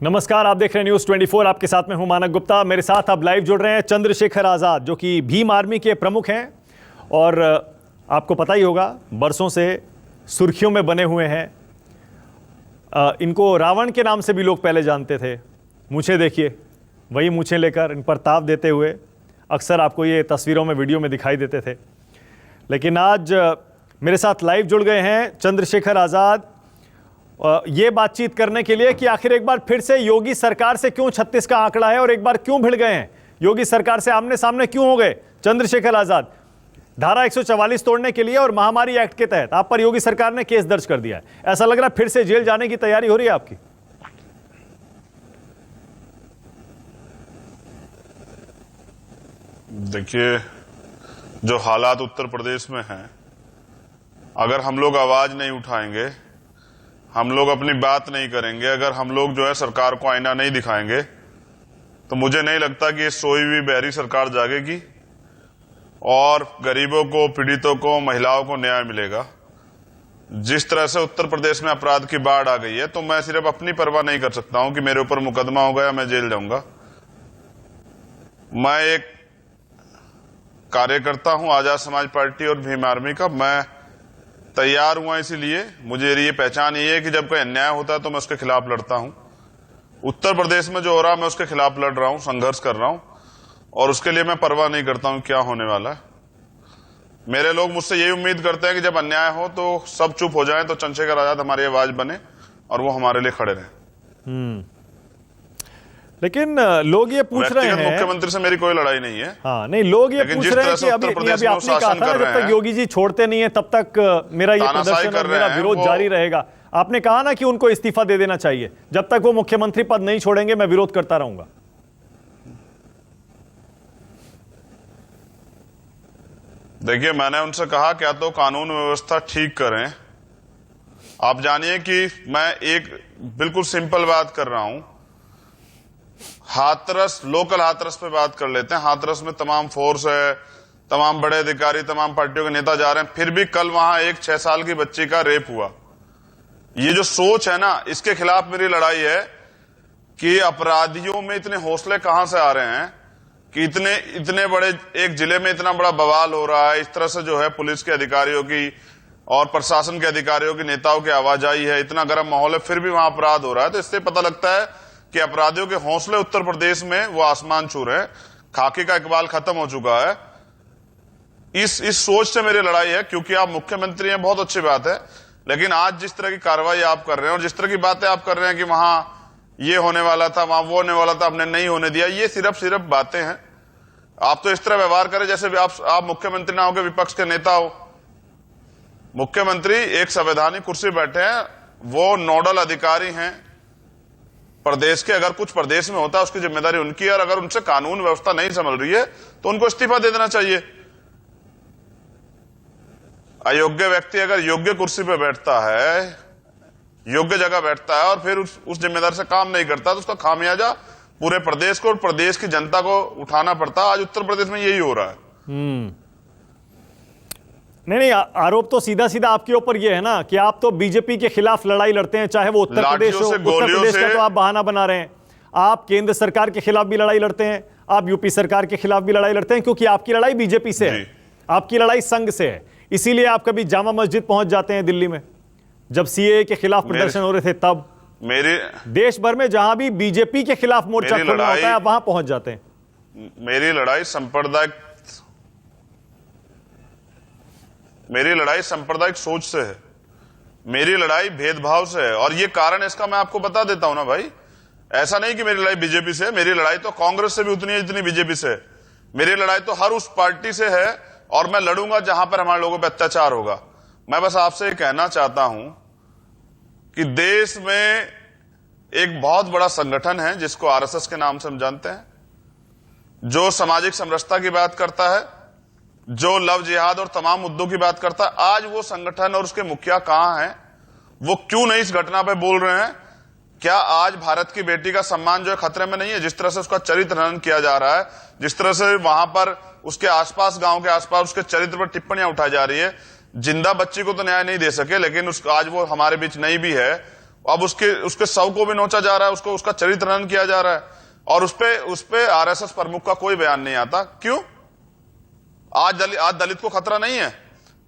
नमस्कार, आप देख रहे हैं न्यूज 24। आपके साथ में हूं मानक गुप्ता। मेरे साथ अब लाइव जुड़ रहे हैं चंद्रशेखर आजाद, जो कि भीम आर्मी के प्रमुख हैं और आपको पता ही होगा बरसों से सुर्खियों में बने हुए हैं। इनको रावण के नाम से भी लोग पहले जानते थे। मूछें देखिए, वही मूछें लेकर इन पर ताव देते हुए अक्सर आपको ये तस्वीरों में, वीडियो में दिखाई देते थे। लेकिन आज मेरे साथ लाइव जुड़ गए हैं चंद्रशेखर आजाद, ये बातचीत करने के लिए कि आखिर एक बार फिर से योगी सरकार से क्यों 36 का आंकड़ा है और एक बार क्यों भिड़ गए हैं, योगी सरकार से आमने सामने क्यों हो गए चंद्रशेखर आजाद। धारा 144 तोड़ने के लिए और महामारी एक्ट के तहत आप पर योगी सरकार ने केस दर्ज कर दिया है। ऐसा लग रहा है फिर से जेल जाने की तैयारी हो रही है आपकी। देखिए, जो हालात उत्तर प्रदेश में हैं, अगर हम लोग आवाज नहीं उठाएंगे, हम लोग अपनी बात नहीं करेंगे, अगर हम लोग जो है सरकार को आईना नहीं दिखाएंगे, तो मुझे नहीं लगता कि ये सोई हुई बहरी सरकार जागेगी और गरीबों को, पीड़ितों को, महिलाओं को न्याय मिलेगा। जिस तरह से उत्तर प्रदेश में अपराध की बाढ़ आ गई है, तो मैं सिर्फ अपनी परवाह नहीं कर सकता हूं कि मेरे ऊपर मुकदमा होगा या मैं जेल जाऊंगा। मैं एक कार्यकर्ता हूं आजाद समाज पार्टी और भीम आर्मी का। मैं तैयार हुआ इसीलिए, मुझे ये पहचान ये है कि जब कोई अन्याय होता है तो मैं उसके खिलाफ लड़ता हूं। उत्तर प्रदेश में जो हो रहा है मैं उसके खिलाफ लड़ रहा हूं, संघर्ष कर रहा हूं और उसके लिए मैं परवाह नहीं करता हूं क्या होने वाला है। मेरे लोग मुझसे यही उम्मीद करते हैं कि जब अन्याय हो तो सब चुप हो जाएं, तो चंद्रशेखर आजाद हमारी आवाज बने और वो हमारे लिए खड़े रहें। लेकिन लोग ये पूछ रहे हैं, मुख्यमंत्री से मेरी कोई लड़ाई नहीं है। हाँ, नहीं, लोग ये पूछ रहे हैं कि अभी आपने कहा था जब तक योगी जी छोड़ते नहीं है तब तक मेरा ये प्रदर्शन और मेरा विरोध जारी रहेगा। आपने कहा ना कि उनको इस्तीफा दे देना चाहिए, जब तक वो मुख्यमंत्री पद नहीं छोड़ेंगे मैं विरोध करता रहूंगा। देखिए, मैंने उनसे कहा क्या तो कानून व्यवस्था ठीक करें। आप जानिए कि मैं एक बिल्कुल सिंपल बात कर रहा हूं। हाथरस, लोकल हाथरस पे बात कर लेते हैं। हाथरस में तमाम फोर्स है, तमाम बड़े अधिकारी, तमाम पार्टियों के नेता जा रहे हैं, फिर भी कल वहां एक 6 साल की बच्ची का रेप हुआ। ये जो सोच है ना, इसके खिलाफ मेरी लड़ाई है कि अपराधियों में इतने हौसले कहां से आ रहे हैं कि इतने बड़े एक जिले में इतना बड़ा बवाल हो रहा है। इस तरह से जो है पुलिस के अधिकारियों की और प्रशासन के अधिकारियों की, नेताओं की आवाजाही है, इतना गर्म माहौल है, फिर भी वहां अपराध हो रहा है। तो इससे पता लगता है कि अपराधियों के हौसले उत्तर प्रदेश में वो आसमान छू रहे हैं। खाकी का इकबाल खत्म हो चुका है। इस सोच से मेरी लड़ाई है, क्योंकि आप मुख्यमंत्री हैं, बहुत अच्छी बात है, लेकिन आज जिस तरह की कार्रवाई आप कर रहे हैं और जिस तरह की बातें आप कर रहे हैं कि वहां ये होने वाला था, वहां वो होने वाला था, हमने नहीं होने दिया, ये सिर्फ बातें हैं। आप तो इस तरह व्यवहार करें जैसे आप मुख्यमंत्री ना हो के विपक्ष के नेता हो। मुख्यमंत्री एक संवैधानिक कुर्सी बैठे हैं, वो नोडल अधिकारी हैं प्रदेश के। अगर कुछ प्रदेश में होता है उसकी जिम्मेदारी उनकी है, और अगर उनसे कानून व्यवस्था नहीं संभल रही है तो उनको इस्तीफा दे देना चाहिए। अयोग्य व्यक्ति अगर योग्य कुर्सी पे बैठता है, योग्य जगह बैठता है और फिर उस जिम्मेदारी से काम नहीं करता, तो उसका खामियाजा पूरे प्रदेश को और प्रदेश की जनता को उठाना पड़ता है। आज उत्तर प्रदेश में यही हो रहा है। नहीं, आरोप तो सीधा सीधा आपके ऊपर ये है ना कि आप तो बीजेपी के खिलाफ लड़ाई लड़ते हैं, चाहे वो उत्तर प्रदेश हो। उत्तर प्रदेश का तो आप बहाना बना रहे हैं। आप केंद्र सरकार के खिलाफ भी लड़ाई लड़ते हैं, आप यूपी सरकार के खिलाफ भी लड़ाई लड़ते हैं, क्योंकि आपकी लड़ाई बीजेपी से है, आपकी लड़ाई संघ से है। इसीलिए आप कभी जामा मस्जिद पहुंच जाते हैं दिल्ली में, जब सीएए के खिलाफ प्रदर्शन हो रहे थे तब। देश भर में जहां भी बीजेपी के खिलाफ मोर्चा खोलना होता है आप वहां पहुंच जाते हैं। मेरी लड़ाई सांप्रदायिक सोच से है, मेरी लड़ाई भेदभाव से है। और ये कारण इसका मैं आपको बता देता हूं ना भाई। ऐसा नहीं कि मेरी लड़ाई बीजेपी से है, मेरी लड़ाई तो कांग्रेस से भी उतनी है जितनी बीजेपी से है। मेरी लड़ाई तो हर उस पार्टी से है और मैं लड़ूंगा जहां पर हमारे लोगों पर अत्याचार होगा। मैं बस आपसे ये कहना चाहता हूं कि देश में एक बहुत बड़ा संगठन है जिसको आरएसएस के नाम से हम जानते हैं, जो सामाजिक समरसता की बात करता है, जो लव जिहाद और तमाम मुद्दों की बात करता है। आज वो संगठन और उसके मुखिया कहां हैं? वो क्यों नहीं इस घटना पे बोल रहे हैं? क्या आज भारत की बेटी का सम्मान जो है खतरे में नहीं है? जिस तरह से उसका चरित्र हनन किया जा रहा है, जिस तरह से वहां पर उसके आसपास, गांव के आसपास उसके चरित्र पर टिप्पणियां उठाई जा रही है। जिंदा बच्ची को तो न्याय नहीं दे सके, लेकिन आज वो हमारे बीच नहीं भी है, अब उसके शव को भी नोचा जा रहा है, उसको उसका चरित्र हनन किया जा रहा है, और उस पे आरएसएस प्रमुख का कोई बयान नहीं आता। क्यों? आज दलित को खतरा नहीं है।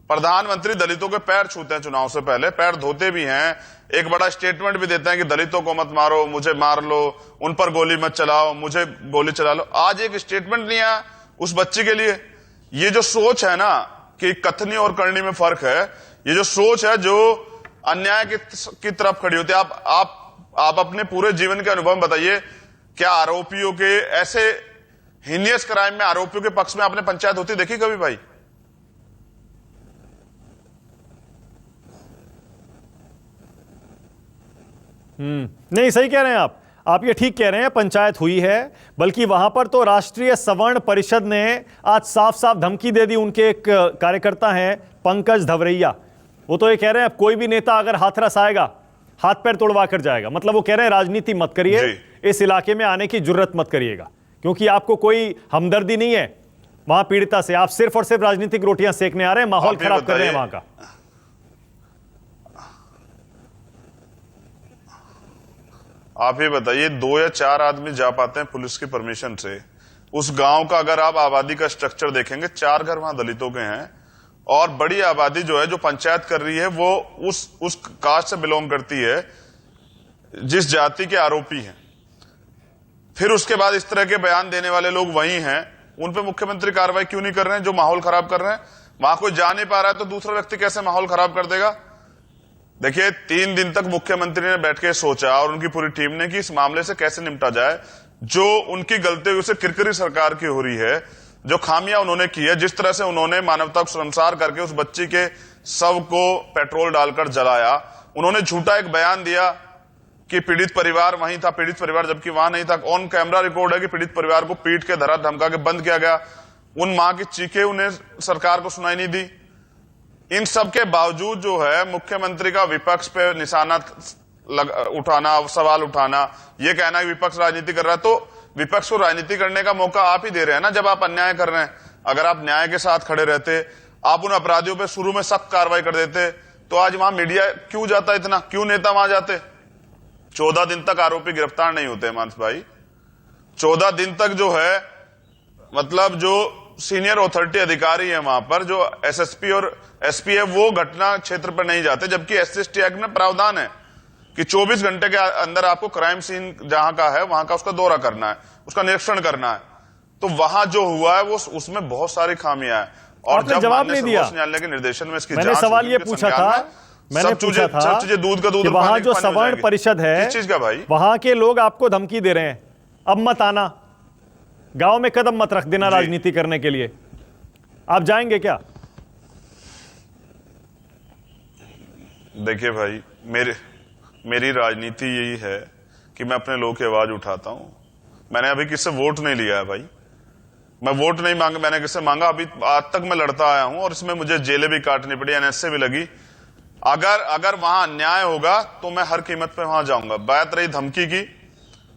प्रधानमंत्री दलितों के पैर छूते हैं चुनाव से पहले, पैर धोते भी हैं, एक बड़ा स्टेटमेंट भी देते हैं कि दलितों को मत मारो, मुझे मार लो, उन पर गोली मत चलाओ, मुझे गोली चला लो। आज एक स्टेटमेंट नहीं आया उस बच्ची के लिए। ये जो सोच है ना कि कथनी और करनी में फर्क है, ये जो सोच है जो अन्याय की तरफ खड़ी होती है। आप अपने पूरे जीवन के अनुभव में बताइए, क्या आरोपियों के ऐसे हीनियस क्राइम में आरोपियों के पक्ष में आपने पंचायत होती देखी कभी भाई? नहीं, सही कह रहे हैं आप ये ठीक कह रहे हैं, पंचायत हुई है। बल्कि वहां पर तो राष्ट्रीय सवर्ण परिषद ने आज साफ साफ धमकी दे दी। उनके एक कार्यकर्ता हैं पंकज धवरैया, वो तो ये कह रहे हैं कोई भी नेता अगर हाथरस आएगा हाथ पैर तोड़वा कर जाएगा। मतलब वो कह रहे हैं राजनीति मत करिए, इस इलाके में आने की जुर्रत मत करिएगा, क्योंकि आपको कोई हमदर्दी नहीं है वहां पीड़िता से। आप सिर्फ और सिर्फ राजनीतिक रोटियां सेकने आ रहे हैं, माहौल खराब कर रहे हैं वहां का। आप ही बताइए, 2 या 4 आदमी जा पाते हैं पुलिस की परमिशन से। उस गांव का अगर आप आबादी का स्ट्रक्चर देखेंगे, 4 घर वहां दलितों के हैं, और बड़ी आबादी जो है जो पंचायत कर रही है वो उस कास्ट से बिलोंग करती है जिस जाति के आरोपी हैं। फिर उसके बाद इस तरह के बयान देने वाले लोग वही हैं, उन पे मुख्यमंत्री कार्रवाई क्यों नहीं कर रहे हैं जो माहौल खराब कर रहे हैं? वहां कोई जा नहीं पा रहा है तो दूसरा व्यक्ति कैसे माहौल खराब कर देगा? देखिए, 3 दिन तक मुख्यमंत्री ने बैठ के सोचा और उनकी पूरी टीम ने कि इस मामले से कैसे निपटा जाए। जो उनकी गलती उसे किरकिरी सरकार की हो रही है, जो खामियां उन्होंने की है, जिस तरह से उन्होंने मानवता को शर्मसार करके उस बच्ची के शव को पेट्रोल डालकर जलाया। उन्होंने झूठा एक बयान दिया कि पीड़ित परिवार वहीं था, पीड़ित परिवार जबकि वहां नहीं था। ऑन कैमरा रिकॉर्ड है कि पीड़ित परिवार को पीट के धरा धमका के बंद किया गया। उन मां की चीखें उन्हें सरकार को सुनाई नहीं दी। इन सब के बावजूद जो है मुख्यमंत्री का विपक्ष पे निशाना उठाना, सवाल उठाना, ये कहना कि विपक्ष राजनीति कर रहा है, तो विपक्ष को राजनीति करने का मौका आप ही दे रहे हैं ना जब आप अन्याय कर रहे हैं। अगर आप न्याय के साथ खड़े रहते, आप उन अपराधियों पे शुरू में सख्त कार्रवाई कर देते, तो आज वहां मीडिया क्यों जाता इतना? क्यों नेता वहां जाते? 14 दिन तक आरोपी गिरफ्तार नहीं होते मानस भाई। 14 दिन तक जो है, मतलब जो सीनियर अथॉरिटी अधिकारी है वहां पर, जो एसएसपी और एसपी है, वो घटना क्षेत्र पर नहीं जाते। जबकि एससी/एसटी एक्ट में प्रावधान है कि 24 घंटे के अंदर आपको क्राइम सीन जहां का है वहां का उसका दौरा करना है, उसका निरीक्षण करना है। तो वहां जो हुआ है वो उसमें बहुत सारी खामियां हैं। और जब जवाब नहीं दिया न्यायालय के निर्देशन में इसकी मैंने सवाल ये पूछा था, मैंने पूछा था सब चीजें दूध का दूध, वहां जो सवर्ण परिषद है, किस चीज का भाई? वहां के लोग आपको धमकी दे रहे हैं, अब मत आना, गांव में कदम मत रख देना राजनीति करने के लिए। आप जाएंगे क्या? देखिए भाई, मेरी राजनीति यही है कि मैं अपने लोगों की आवाज उठाता हूं। मैंने अभी किससे वोट नहीं लिया है भाई, मैं वोट नहीं मांगा, मैंने किससे मांगा? अभी आज तक मैं लड़ता आया हूं और इसमें मुझे जेलें भी काटनी पड़ी, एनएसए भी लगी। अगर वहां अन्याय होगा तो मैं हर कीमत पे वहां जाऊंगा। बात रही धमकी की,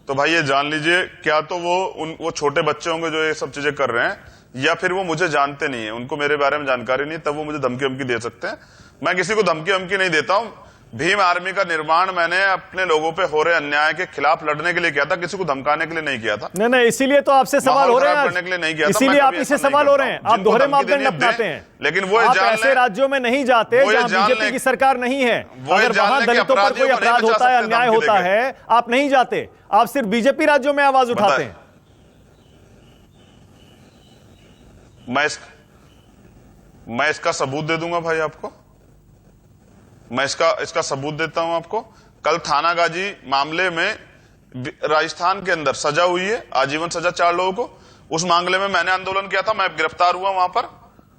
तो भाई ये जान लीजिए, क्या तो वो छोटे बच्चे होंगे जो ये सब चीजें कर रहे हैं, या फिर वो मुझे जानते नहीं है, उनको मेरे बारे में जानकारी नहीं, तब वो मुझे धमकी वमकी दे सकते हैं। मैं किसी को धमकी वमकी नहीं देता हूं। भीम आर्मी का निर्माण मैंने अपने लोगों पे हो रहे अन्याय के खिलाफ लड़ने के लिए किया था, किसी को धमकाने के लिए नहीं किया था। नहीं, इसीलिए तो आपसे सवाल हो रहे हैं, करने के लिए नहीं किया था। इसीलिए आप इसे सवाल हो रहे हैं, आप दोहरे मापदंड अपनाते हैं। लेकिन वो आप ऐसे राज्यों में नहीं जाते जहां बीजेपी की सरकार नहीं है। अगर वहां दलितों पर कोई अपराध होता है, अन्याय होता है, आप नहीं जाते, आप सिर्फ बीजेपी राज्यों में आवाज उठाते हैं। मैं इसका सबूत दे दूंगा भाई आपको, मैं इसका सबूत देता हूं आपको। कल थाना गाजी मामले में राजस्थान के अंदर सजा हुई है, आजीवन सजा 4 लोगों को। उस मामले में मैंने आंदोलन किया था, मैं गिरफ्तार हुआ वहां पर,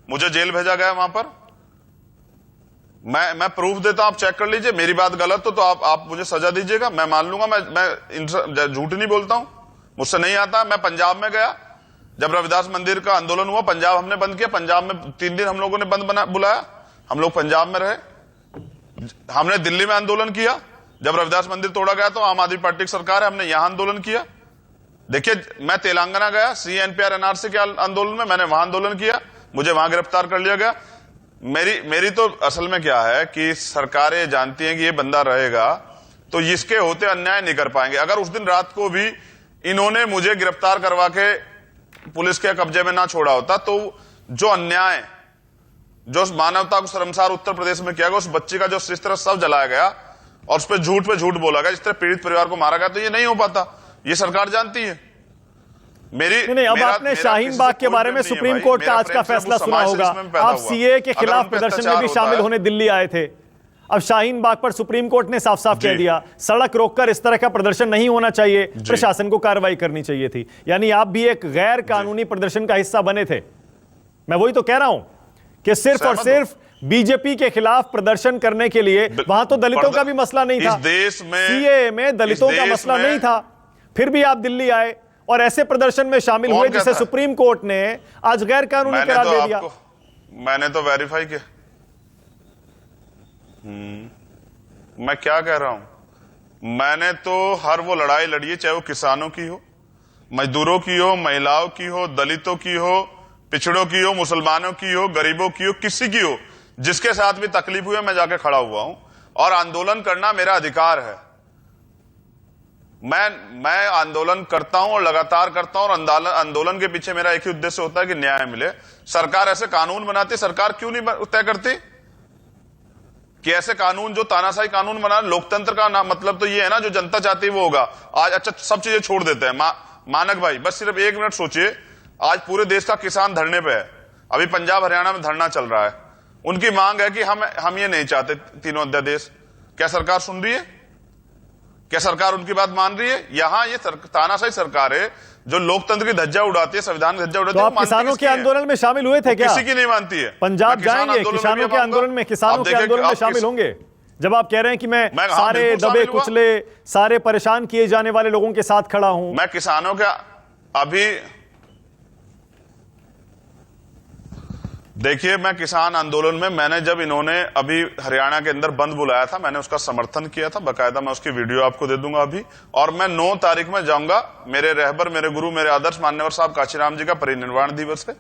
मुझे जेल भेजा गया वहां पर। मैं प्रूफ देता हूं, आप चेक कर लीजिए। मेरी बात गलत हो तो आप मुझे सजा दीजिएगा, मैं मान लूंगा। मैं झूठ नहीं बोलता हूं, मुझसे नहीं आता। मैं पंजाब में गया, जब रविदास मंदिर का आंदोलन हुआ, पंजाब हमने बंद किया। पंजाब में 3 दिन हम लोगों ने बंद बुलाया, हम लोग पंजाब में रहे। हमने दिल्ली में आंदोलन किया, जब रविदास मंदिर तोड़ा गया तो आम आदमी पार्टी की सरकार है, हमने यहां आंदोलन किया। देखिए, मैं तेलंगाना गया CNPR NRC के आंदोलन में, मैंने वहां आंदोलन किया, मुझे वहां गिरफ्तार कर लिया गया। मेरी तो असल में क्या है कि सरकारें जानती हैं कि ये बंदा रहेगा तो इसके होते अन्याय नहीं कर पाएंगे। अगर उस दिन रात को भी इन्होंने मुझे गिरफ्तार करवा के पुलिस के कब्जे में ना छोड़ा होता, तो जो अन्याय, जो मानवता को शर्मसार उत्तर प्रदेश में किया गया, उस बच्ची का जो इस तरह सब जलाया गया और उस पर झूठ बोला गया, जिस तरह पीड़ित परिवार को मारा गया, तो ये नहीं हो पाता। ये सरकार जानती है। नहीं, अब आपने शाहीन बाग के बारे में सुप्रीम कोर्ट का आज का फैसला सुना होगा। आप सीए के खिलाफ प्रदर्शन में भी शामिल होने दिल्ली आए थे। अब शाहीन बाग पर सुप्रीम कोर्ट ने साफ साफ कह दिया, सड़क रोककर इस तरह का प्रदर्शन नहीं होना चाहिए, प्रशासन को कार्रवाई करनी चाहिए थी। यानी आप भी एक गैर कानूनी प्रदर्शन का हिस्सा बने थे। मैं वही तो कह रहा हूं कि सिर्फ और सिर्फ बीजेपी के खिलाफ प्रदर्शन करने के लिए, वहां तो दलितों का भी मसला नहीं था, देश में सीए में दलितों का मसला नहीं था, फिर भी आप दिल्ली आए और ऐसे प्रदर्शन में शामिल हुए जिसे सुप्रीम कोर्ट ने आज गैर कानूनी करार दे दिया। मैंने तो वेरीफाई किया। मैं क्या कह रहा हूं, मैंने तो हर वो लड़ाई लड़ी है, चाहे वो किसानों की हो, मजदूरों की हो, महिलाओं की हो, दलितों की हो, पिछड़ों की हो, मुसलमानों की हो, गरीबों की हो, किसी की हो, जिसके साथ भी तकलीफ हुई है, मैं जाके खड़ा हुआ हूं और आंदोलन करना मेरा अधिकार है। मैं आंदोलन करता हूं और लगातार करता हूं, और आंदोलन के पीछे मेरा एक ही उद्देश्य होता है कि न्याय मिले। सरकार ऐसे कानून बनाती, सरकार क्यों नहीं तय करती कि ऐसे कानून, जो तानाशाही कानून बना, लोकतंत्र का मतलब तो ये है ना, जो जनता चाहती है वो होगा। आज अच्छा सब चीजें छोड़ देते हैं। मानक भाई, बस सिर्फ 1 मिनट सोचिए, आज पूरे देश का किसान धरने पे है, अभी पंजाब हरियाणा में धरना चल रहा है। उनकी मांग है कि हम ये नहीं चाहते तीनों अध्यादेश। क्या सरकार सुन रही है? क्या सरकार उनकी बात मान रही है? यहां ये तानाशाही सरकार है जो लोकतंत्र की धज्जा उड़ाती है, संविधान की धज्जा उड़ाती है। तो आप किसानों के आंदोलन में शामिल हुए थे क्या? किसी की नहीं मानती है। पंजाब जाएंगे, किसानों के आंदोलन में, किसानों के आंदोलन में शामिल होंगे? जब आप कह रहे हैं कि मैं सारे दबे कुचले, सारे परेशान किए जाने वाले लोगों के साथ खड़ा हूं, मैं किसानों के अभी देखिए, मैं किसान आंदोलन में, मैंने जब इन्होंने अभी हरियाणा के अंदर बंद बुलाया था, मैंने उसका समर्थन किया था, बकायदा मैं उसकी वीडियो आपको दे दूंगा अभी। और मैं 9 तारीख में जाऊंगा, मेरे रहबर, मेरे गुरु, मेरे आदर्श मान्यवर साहब काशीराम जी का परिनिर्वाण दिवस है,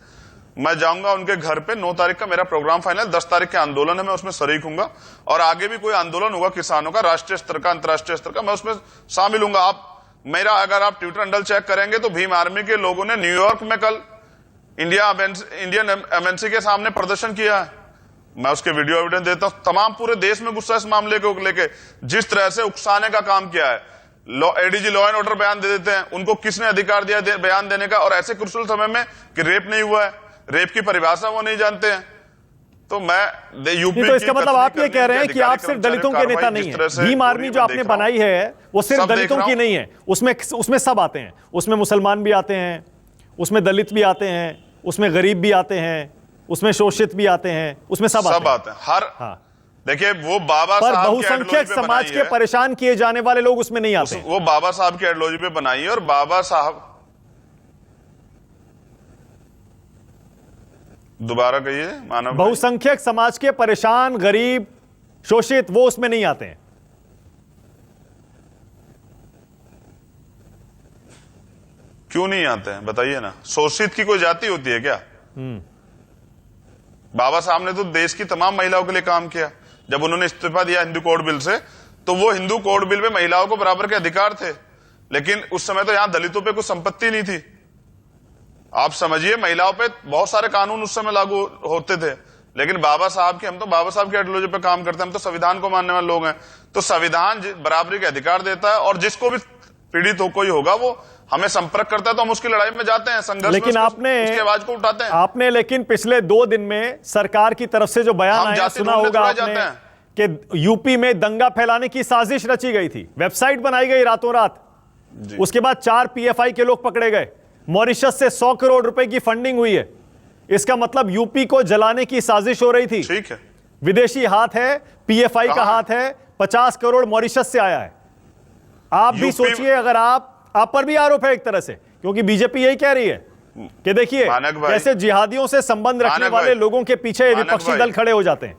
मैं जाऊंगा उनके घर पे। 9 तारीख का मेरा प्रोग्राम फाइनल, 10 तारीख के आंदोलन है, मैं उसमें शरीक हूंगा। और आगे भी कोई आंदोलन होगा किसानों का, राष्ट्रीय स्तर का, अंतर्राष्ट्रीय स्तर का, मैं उसमें शामिल हूंगा। अगर आप ट्विटर हैंडल चेक करेंगे तो भीम आर्मी के लोगों ने न्यूयॉर्क में कल इंडियन एमएनसी के सामने प्रदर्शन किया है। मैं उसके वीडियो एविडेंस देता हूं। तमाम पूरे देश में गुस्सा इस मामले को लेके, जिस तरह से उकसाने का काम किया है। एडीजी लॉ एंड ऑर्डर बयान दे देते हैं, उनको किसने अधिकार दिया बयान देने का? और ऐसे क्रूशल समय में कि रेप नहीं हुआ है, रेप की परिभाषा वो नहीं जानते हैं। तो मैं यूपी, तो इसका मतलब आप ये कह रहे हैं कि आप सिर्फ दलितों के नेता नहीं है। भीम आर्मी जो आपने बनाई है वो सिर्फ दलितों की नहीं है, उसमें सब आते हैं, उसमें मुसलमान भी आते हैं, उसमें दलित भी आते हैं, उसमें गरीब भी आते हैं, उसमें शोषित भी आते हैं, उसमें सब आते हैं। हाँ। देखिए, वो बाबा साहब बहुसंख्यक समाज के परेशान किए जाने वाले लोग उसमें नहीं आते। वो बाबा साहब की आइडियोलॉजी पे बनाई है। और बाबा साहब, दोबारा कहिए, मानव, बहुसंख्यक समाज के परेशान, गरीब, शोषित, वो उसमें नहीं आते हैं। क्यों नहीं आते हैं बताइए ना? शोषित की कोई जाति होती है क्या? बाबा साहब ने तो देश की तमाम महिलाओं के लिए काम किया। जब उन्होंने इस्तीफा दिया हिंदू कोड बिल से, तो वो हिंदू कोड बिल में महिलाओं को बराबर के अधिकार थे, लेकिन उस समय तो यहां दलितों पे कुछ संपत्ति नहीं थी। आप समझिए, महिलाओं पे बहुत सारे कानून उस समय लागू होते थे, लेकिन बाबा साहब की, हम तो बाबा साहब की आइडियोलॉजी पे काम करते हैं, हम तो संविधान को मानने वाले लोग हैं। तो संविधान बराबरी के अधिकार देता है, और जिसको भी पीड़ित हो कोई होगा वो हमें संपर्क करता है, तो हम उसकी लड़ाई में जाते हैं, संघर्ष लेकिन में उसकी आवाज को उठाते हैं। आपने लेकिन पिछले 2 दिन में सरकार की तरफ से जो बयान आया, सुना होगा आपने कि यूपी में दंगा फैलाने की साजिश रची गई थी, वेबसाइट बनाई गई रातों रात, उसके बाद 4 पीएफआई के लोग पकड़े गए, मॉरिशस से 100 करोड़ रुपए की फंडिंग हुई है। इसका मतलब यूपी को जलाने की साजिश हो रही थी। ठीक है, विदेशी हाथ है, पीएफआई का हाथ है, 50 करोड़ मॉरिशस से आया है। आप भी सोचिए, अगर आप पर भी आरोप है एक तरह से, क्योंकि बीजेपी यही कह रही है कि देखिए कैसे जिहादियों से संबंध रखने वाले लोगों के पीछे विपक्षी दल खड़े हो जाते हैं।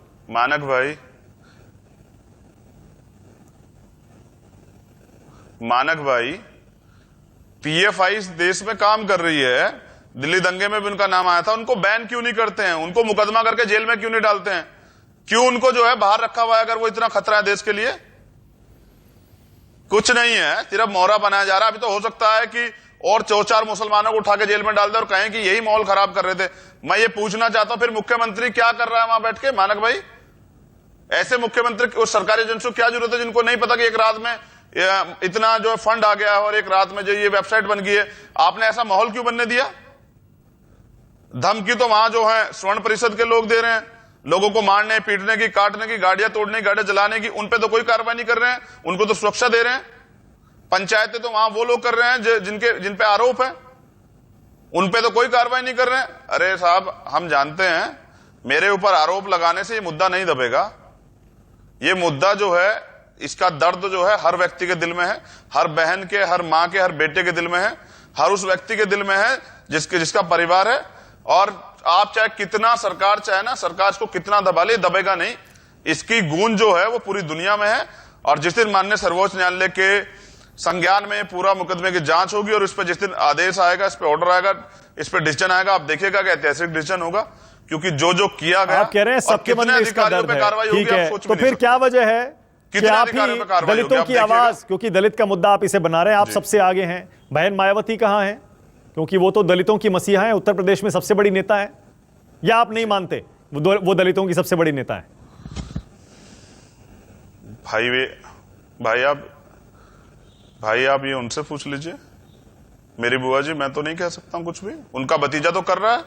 मानक भाई, पीएफआई इस देश में काम कर रही है, दिल्ली दंगे में भी उनका नाम आया था, उनको बैन क्यों नहीं करते हैं? उनको मुकदमा करके जेल में क्यों नहीं डालते हैं? क्यों उनको जो है बाहर रखा हुआ है, अगर वो इतना खतरा है देश के लिए? कुछ नहीं है, सिर्फ मोहरा बनाया जा रहा है। अभी तो हो सकता है कि और 4 मुसलमानों को उठा के जेल में डाल दे और कहें कि यही माहौल खराब कर रहे थे। मैं ये पूछना चाहता हूं, फिर मुख्यमंत्री क्या कर रहा है वहां बैठ के? मानक भाई, ऐसे मुख्यमंत्री उस सरकारी एजेंसियों को क्या जरूरत है जिनको नहीं पता कि एक रात में इतना जो फंड आ गया है और एक रात में जो ये वेबसाइट बन गई है? आपने ऐसा माहौल क्यों बनने दिया? धमकी तो वहां जो है स्वर्ण परिषद के लोग दे रहे हैं, लोगों को मारने पीटने की, काटने की, गाड़ियां तोड़ने की, गाड़ियां जलाने की। उन पे तो कोई कार्रवाई नहीं कर रहे हैं, उनको तो सुरक्षा दे रहे हैं। पंचायतें तो वहां वो लोग कर रहे हैं जिन पे आरोप है, उन पे तो कोई कार्रवाई नहीं कर रहे हैं। अरे साहब, हम जानते हैं मेरे ऊपर आरोप लगाने से ये मुद्दा नहीं दबेगा। ये मुद्दा जो है, इसका दर्द जो है हर व्यक्ति के दिल में है, हर बहन के, हर मां के, हर बेटे के दिल में है, हर उस व्यक्ति के दिल में है जिसका परिवार है। और आप चाहे कितना सरकार चाहे ना, सरकार इसको कितना दबा ले, दबेगा नहीं। इसकी गूंज जो है वो पूरी दुनिया में है। और जिस दिन माननीय सर्वोच्च न्यायालय के संज्ञान में पूरा मुकदमे की जांच होगी और इस पर जिस दिन आदेश आएगा, इस पर ऑर्डर आएगा, इस पर डिसीजन आएगा, आप देखिएगा कि ऐतिहासिक डिसीजन होगा। क्योंकि जो किया गया, आप कह रहे हैं सबके मन में इसका दर्द है, ठीक है, तो फिर क्या वजह है कि आप ही दलितों की आवाज, क्योंकि दलित का मुद्दा आप इसे बना रहे हैं, आप सबसे आगे हैं। बहन मायावती कहां है? क्योंकि वो तो दलितों की मसीहा है, उत्तर प्रदेश में सबसे बड़ी नेता है। या आप नहीं मानते वो दलितों की सबसे बड़ी नेता है? भाई आप ये उनसे पूछ लीजिए। मेरी बुआ जी, मैं तो नहीं कह सकता हूं कुछ भी। उनका भतीजा तो कर रहा है,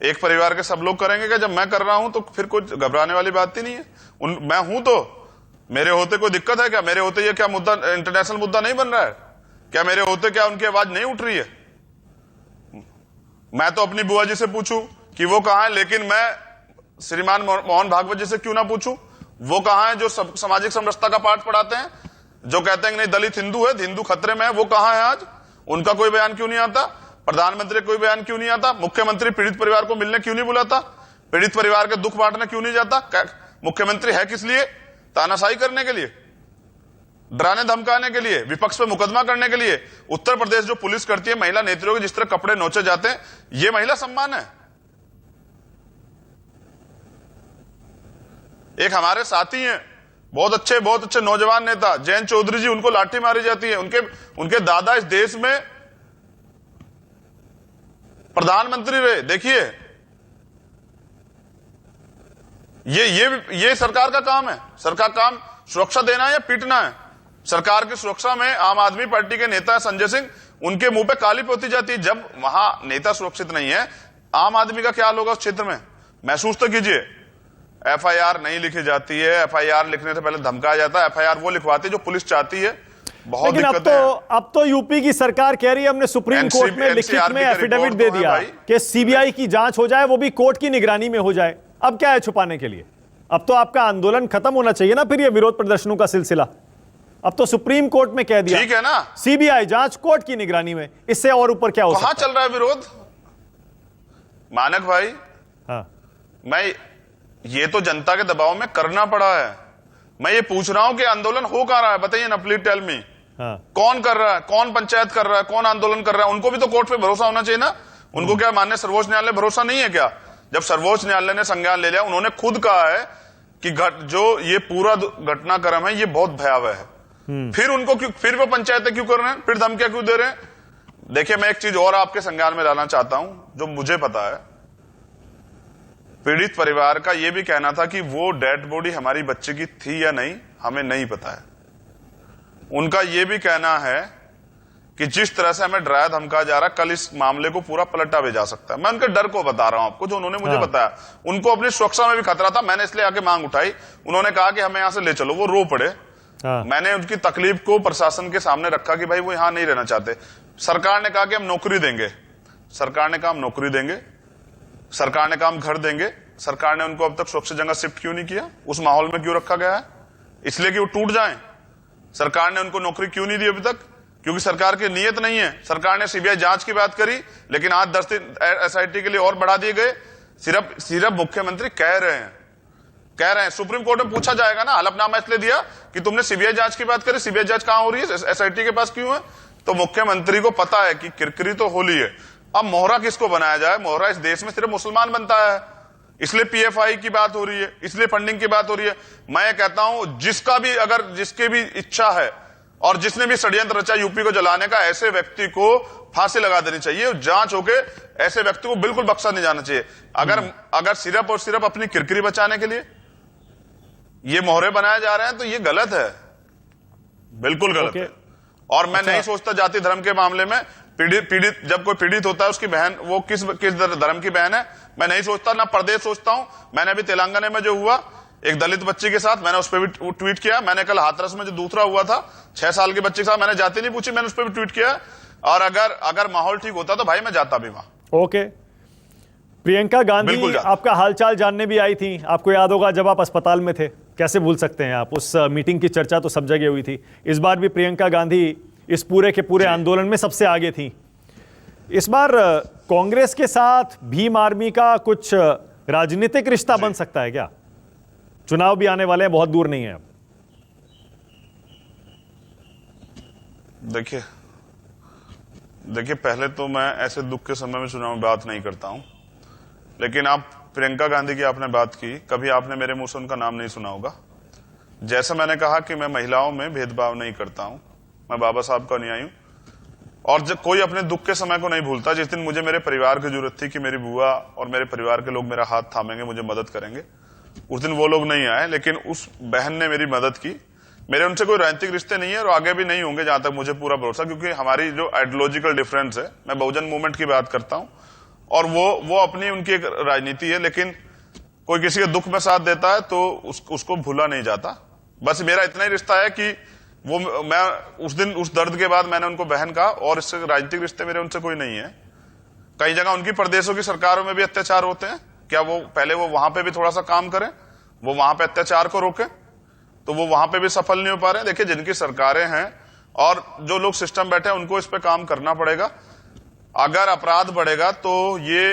एक परिवार के सब लोग करेंगे क्या? जब मैं कर रहा हूं तो फिर कुछ घबराने वाली बात ही नहीं है। मैं हूं तो मेरे होते कोई दिक्कत है क्या? मेरे होते ये क्या मुद्दा इंटरनेशनल मुद्दा नहीं बन रहा है क्या? मेरे होते क्या उनकी आवाज नहीं उठ रही है? मैं तो अपनी बुआ जी से पूछूं कि वो कहां है, लेकिन मैं श्रीमान मोहन भागवत जी से क्यों ना पूछूं? वो कहां है जो सामाजिक समरसता का पाठ पढ़ाते हैं, जो कहते हैं कि नहीं दलित हिंदू है, हिंदू खतरे में है? वो कहां है आज? उनका कोई बयान क्यों नहीं आता? प्रधानमंत्री कोई बयान क्यों नहीं आता? मुख्यमंत्री पीड़ित परिवार को मिलने क्यों नहीं बुलाता? पीड़ित परिवार के दुख बांटने क्यों नहीं जाता? मुख्यमंत्री है किस लिए? तानाशाही करने के लिए, डराने धमकाने के लिए, विपक्ष पे मुकदमा करने के लिए। उत्तर प्रदेश जो पुलिस करती है, महिला नेत्रियों के जिस तरह कपड़े नोचे जाते हैं, ये महिला सम्मान है। एक हमारे साथी हैं, बहुत अच्छे नौजवान नेता जयंत चौधरी जी, उनको लाठी मारी जाती है। उनके दादा इस देश में प्रधानमंत्री रहे। देखिए, ये सरकार का काम है। सरकार का काम सुरक्षा देना है या पीटना है? सरकार की सुरक्षा में आम आदमी पार्टी के नेता संजय सिंह, उनके मुंह पे काली पोती जाती है। जब वहां नेता सुरक्षित नहीं है, आम आदमी का क्या हाल होगा उस क्षेत्र में? महसूस तो कीजिए। एफआईआर नहीं लिखी जाती है, एफआईआर लिखने से पहले धमकाया जाता है। एफआईआर वो लिखवाती है जो पुलिस चाहती है। बहुत दिक्कत है। अब तो यूपी की सरकार कह रही है, हमने सुप्रीम कोर्ट में लिखित में एफिडेविट दे दिया कि सीबीआई की जांच हो जाए, वो भी कोर्ट की निगरानी में हो जाए। अब क्या है छुपाने के लिए? अब तो आपका आंदोलन खत्म होना चाहिए ना, फिर ये विरोध प्रदर्शनों का सिलसिला। अब तो सुप्रीम कोर्ट में कह दिया, ठीक है ना, सीबीआई जांच कोर्ट की निगरानी में। इससे और ऊपर क्या हो सकता है? कहां चल रहा है विरोध? मानक भाई, हाँ, ये तो जनता के दबाव में करना पड़ा है। मैं ये पूछ रहा हूं कि आंदोलन हो कहां रहा है? बताइए ना, प्लीज टेल मी। कौन कर रहा है? कौन पंचायत कर रहा है? कौन आंदोलन कर रहा है? उनको भी तो कोर्ट पे भरोसा होना चाहिए ना। उनको क्या माननीय सर्वोच्च न्यायालय भरोसा नहीं है क्या? जब सर्वोच्च न्यायालय ने संज्ञान ले लिया, उन्होंने खुद कहा है कि जो ये पूरा घटनाक्रम है, ये बहुत भयावह है। फिर उनको क्यों, फिर वो पंचायतें क्यों कर रहे हैं? फिर धमकियां क्यों दे रहे हैं? देखिए, मैं एक चीज और आपके संज्ञान में लाना चाहता हूं, जो मुझे पता है। पीड़ित परिवार का यह भी कहना था कि वो डेड बॉडी हमारी बच्चे की थी या नहीं, हमें नहीं पता है। उनका यह भी कहना है कि जिस तरह से हमें डराया धमकाया जा रहा है, कल इस मामले को पूरा पलटा भी जा सकता है। मैं उनके डर को बता रहा हूं आपको, जो उन्होंने मुझे बताया। उनको अपनी सुरक्षा में भी खतरा था, मैंने इसलिए आके मांग उठाई। उन्होंने कहा कि हमें यहां से ले चलो, वो रो पड़े। मैंने उनकी तकलीफ को प्रशासन के सामने रखा कि भाई वो यहां नहीं रहना चाहते। सरकार ने कहा कि हम नौकरी देंगे, सरकार ने कहा हम नौकरी देंगे, सरकार ने कहा हम घर देंगे। सरकार ने उनको अब तक सुरक्षित जगह शिफ्ट क्यों नहीं किया? उस माहौल में क्यों रखा गया है? इसलिए कि वो टूट जाएं। सरकार ने उनको नौकरी क्यों नहीं दी अभी तक? क्योंकि सरकार की नीयत नहीं है। सरकार ने सीबीआई जांच की बात करी, लेकिन आज 10 दिन एसआईटी के लिए और बढ़ा दिए गए। सिर्फ मुख्यमंत्री कह रहे हैं। सुप्रीम कोर्ट में पूछा जाएगा ना, हलफनामा इसलिए दिया कि तुमने सीबीआई जांच की बात करी, सीबीआई जांच कहां हो रही है? एसआईटी के पास क्यों है? तो मुख्यमंत्री को पता है कि किरकिरी तो होली है। अब मोहरा किसको बनाया जाए? मोहरा इस देश में सिर्फ मुसलमान बनता है, इसलिए पीएफआई की बात हो रही है, इसलिए फंडिंग की बात हो रही है। मैं कहता हूं, जिसकी भी इच्छा है, और जिसने भी षड्यंत्र रचा यूपी को जलाने का, ऐसे व्यक्ति को फांसी लगा देनी चाहिए। जांच होके ऐसे व्यक्ति को बिल्कुल बख्शा नहीं जाना चाहिए। अगर सिर्फ और सिर्फ अपनी किरकिरी बचाने के लिए ये मोहरे बनाए जा रहे हैं तो ये गलत है, बिल्कुल गलत है। और मैं नहीं सोचता जाति धर्म के मामले में पीड़ित जब कोई पीड़ित होता है उसकी बहन वो किस धर्म की बहन है, मैं नहीं सोचता, ना प्रदेश सोचता हूं। मैंने अभी तेलंगाना में जो हुआ एक दलित बच्ची के साथ, मैंने उस पर भी ट्वीट किया। मैंने कल हाथरस में जो दूसरा हुआ था 6 साल के बच्चे के साथ, मैंने जाति नहीं पूछी, मैंने उस पर भी ट्वीट किया। और अगर माहौल ठीक होता तो भाई मैं जाता भी वहां। ओके, प्रियंका गांधी आपका हालचाल जानने भी आई थी, आपको याद होगा जब आप अस्पताल में थे, कैसे भूल सकते हैं आप, उस मीटिंग की चर्चा तो सब जगह हुई थी। इस बार भी प्रियंका गांधी इस पूरे के पूरे आंदोलन में सबसे आगे थी। इस बार कांग्रेस के साथ भीम आर्मी का कुछ राजनीतिक रिश्ता बन सकता है क्या? चुनाव भी आने वाले हैं, बहुत दूर नहीं है। देखिए पहले तो मैं ऐसे दुख के समय में चुनाव में बात नहीं करता हूं, लेकिन आप प्रियंका गांधी की आपने बात की, कभी आपने मेरे मुंह से उनका नाम नहीं सुना होगा। जैसे मैंने कहा कि मैं महिलाओं में भेदभाव नहीं करता हूं, मैं बाबा साहब का अनुयायी हूं, और जब कोई अपने दुख के समय को नहीं भूलता। जिस दिन मुझे मेरे परिवार की जरूरत थी कि मेरी बुआ और मेरे परिवार के लोग मेरा हाथ थामेंगे, मुझे मदद करेंगे, उस दिन वो लोग नहीं आए, लेकिन उस बहन ने मेरी मदद की। मेरे उनसे कोई राजनीतिक रिश्ते नहीं है और आगे भी नहीं होंगे, जहां तक मुझे पूरा भरोसा, क्योंकि हमारी जो आइडियोलॉजिकल डिफरेंस है, मैं बहुजन मूवमेंट की बात करता हूं और वो अपनी उनकी एक राजनीति है, लेकिन कोई किसी के दुख में साथ देता है तो उसको भूला नहीं जाता। बस मेरा इतना ही रिश्ता है कि वो मैं उस दिन उस दर्द के बाद मैंने उनको बहन कहा, और इससे राजनीतिक रिश्ते मेरे उनसे कोई नहीं है। कई जगह उनकी प्रदेशों की सरकारों में भी अत्याचार होते हैं, क्या वो पहले वो वहां पे भी थोड़ा सा काम करें, वो वहां पे अत्याचार को रोकें, तो वो वहां पे भी सफल नहीं हो पा रहे हैं। देखिए जिनकी सरकारें हैं और जो लोग सिस्टम बैठे हैं उनको इस पे काम करना पड़ेगा। अगर अपराध बढ़ेगा तो ये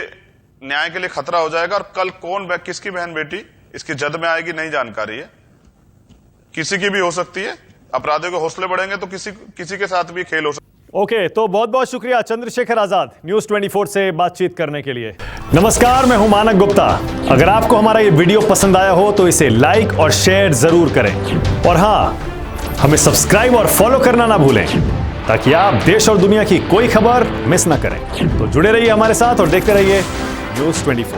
न्याय के लिए खतरा हो जाएगा, और कल कौन किसकी बहन बेटी इसकी जद में आएगी नहीं जानकारी है, किसी की भी हो सकती है। अपराधियों के हौसले बढ़ेंगे तो किसी के साथ भी खेल हो सकता है। ओके, तो बहुत बहुत शुक्रिया चंद्रशेखर आजाद न्यूज 24 से बातचीत करने के लिए। नमस्कार, मैं हूं मानक गुप्ता। अगर आपको हमारा ये वीडियो पसंद आया हो तो इसे लाइक और शेयर जरूर करें, और हां, हमें सब्सक्राइब और फॉलो करना ना भूलें, ताकि आप देश और दुनिया की कोई खबर मिस ना करें। तो जुड़े रहिए हमारे साथ और देखते रहिए न्यूज 24।